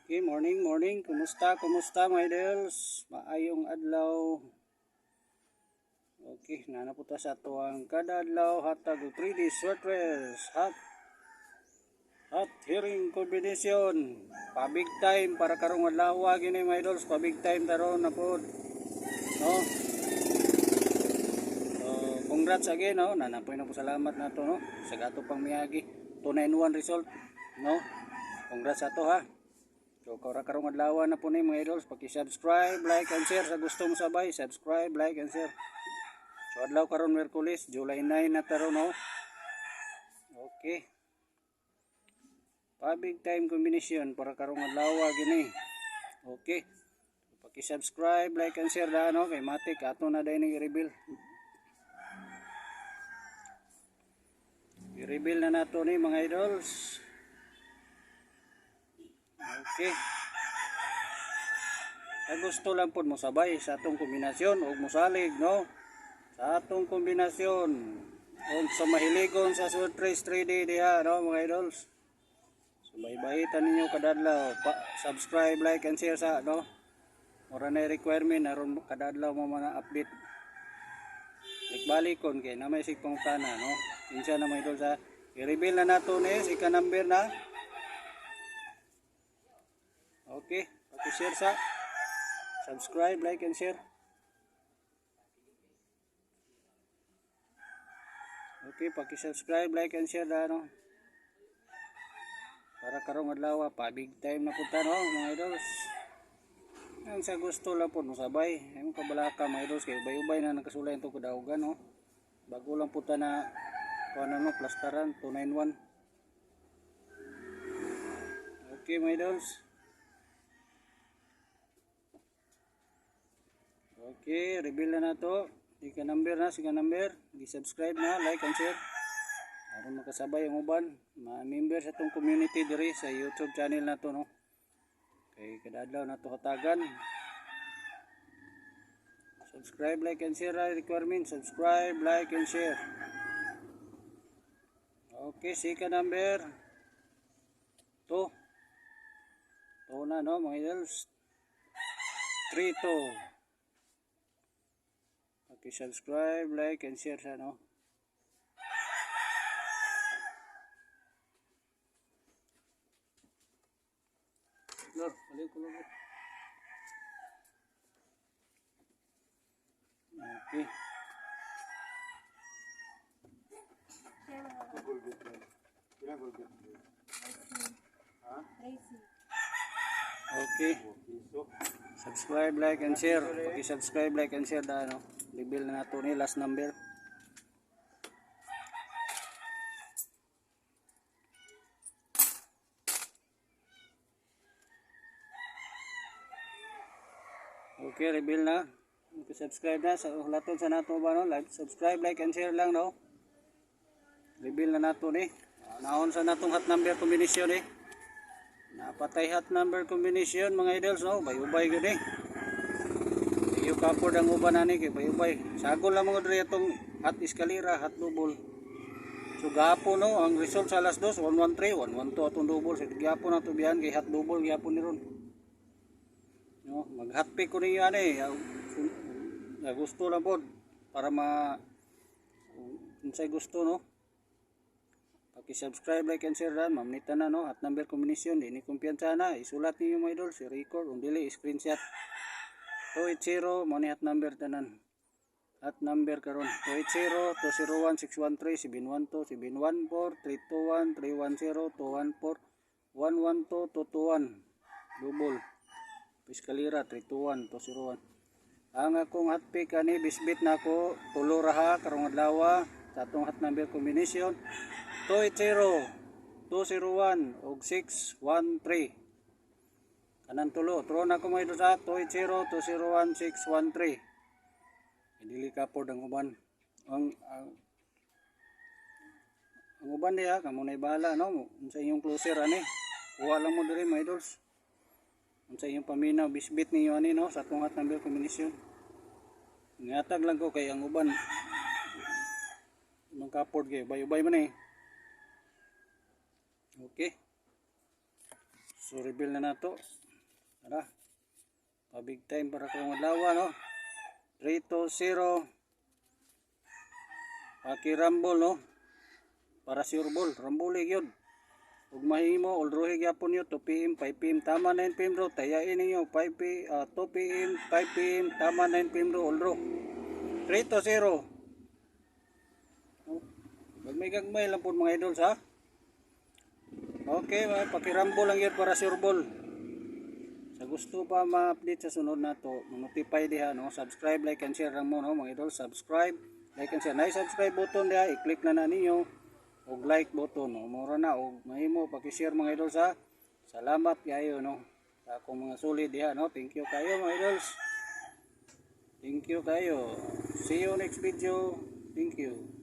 Okay, morning. Kumusta mga idols? Maayong adlaw. Okay, nanapunta sa tuwang kada adlaw hatag 3D short rest. Hot hearing combination. Pa-big time para karong adlaw gini mga idols. Pa-big time taron na po. No? So, congrats again, no? Nanapoy na po salamat na to, no? Sa gato pang miyagi. 291 result, no? Congrats sa to, ha? So karong adlaw na po ni mga idols, paki-subscribe, like and share sa gusto mo sabay, subscribe, like and share. So adlaw karon Miyerkules, July 9 na taron, no. Okay. Pa big time combination para karong adlaw gini. Okay. Paki-subscribe, like and share da no kay matik ato na dai ning i-reveal. I-reveal na nato ni mga idols. Okay. Gusto lang po mo sabay sa atong kombinasyon o mosalig, no? Sa atong kombinasyon o sa mahiligon sa short race 3D diha, no mga idols. So baybayitan ninyo kadadlaw, subscribe, like and share sa, no? Mura na requirement aron kadadlaw mo mga update. Ikbalikon kay na may sigpang tana, no? Kinsa na mga idols sa i-reveal na nato ni si ka number na. Okay, paki-share sa subscribe, like and share. Okay, paki-subscribe, like and share da no. Para karong adlaw pa big time na punta, no mga idols. Ang sa gusto lang po mo sabay. Ay mo kabalaka mga idols kay ubay-ubay na nakasulay to kadaugan, no. Bago lang punta na kuno no plastaran 291. Okay mga idols. Okay, reveal na nato. Di ka number na, sige number. Di-subscribe na, like and share. Aron makasabay ang uban, ma-member sa itong community diri sa YouTube channel na to, no. Kay kadadlaw na to hatagan. Subscribe, like and share requirement. Subscribe, like and share. Okay, sige number 2. 2 na, no mga idols. 3-2. Subscribe, like and share sa, no. Lord, balik ko lang. Okay. Okay. Subscribe, like and share. Paki-subscribe, like and share da, no. Reveal na nato ni last number. Okay, reveal na. Subscribe na sa hulaton sa nato ba, no. Like, subscribe, like and share lang, no. Reveal na nato ni. Naon sa natong hot number combination eh. Napatay hot number combination mga idols, no. Bayubay gud eh. Yung kapod ang uban ani kay bayubay. Sagol lang mga diri atong hot eskalera, hot double. So gapon, no, ang result sa alas 2 113, 112 atong double. So gapon na to biyan kay hot double gyapon ni ron. No, mag hot pick ko niyo ani. Gusto lang pod para unsay gusto, no. Paki-subscribe, like and share lang, mamnita na, no. Hot number combination di ni kumpiyansa na. Isulat niyo mga idol, si record ung dili screenshot. 280 mo ni hot number tanan. Hot number karon 280-201-6113-712-321-310-214-112-221 double piskalira 321-201. Ang akong hot pick ani bisbit na ako tulo raha karong adlaw sa atong hot number combination 280-201 ug 613. Kanan tulo, tro na ko mga ito sa 280-201-613. Dili ka po ang uban. Ang uban diha, kamo na bahala, no? Sa inyong closer, ani. Kuha lang mo diri mga idols. Sa inyong paminaw, bisbit ninyo, ani, no? Sa atong hot number combination. Ngatag lang ko kay ang uban. Anong kapord kayo, bay-ubay man eh. Okay. So So reveal na nato. Tara. Pa-big time para kung adlaw no. 3 to 0. Paki-rumble no. Para sure ball, rambuli gyud. Ug mahimo ulrohi gyapon yo 2 PM, 5 PM, tama 9 PM ro. Tayain ninyo 5 PM, 2 PM, 5 PM, tama 9 PM ro ulro. 3 to 0. Gagmay lang po mga idols ha. Okay, pakirambol lang yun para sure ball. Sa gusto pa ma-update sa sunod na to, notify diha no, subscribe, like and share lang mo no mga idols, subscribe, like and share. Na-subscribe button diha, i-click na ninyo og like button no. Mura na og mahimo paki-share mga idols ha. Salamat kayo no sa akong mga solid diha no. Thank you kayo mga idols. Thank you kayo. See you next video. Thank you.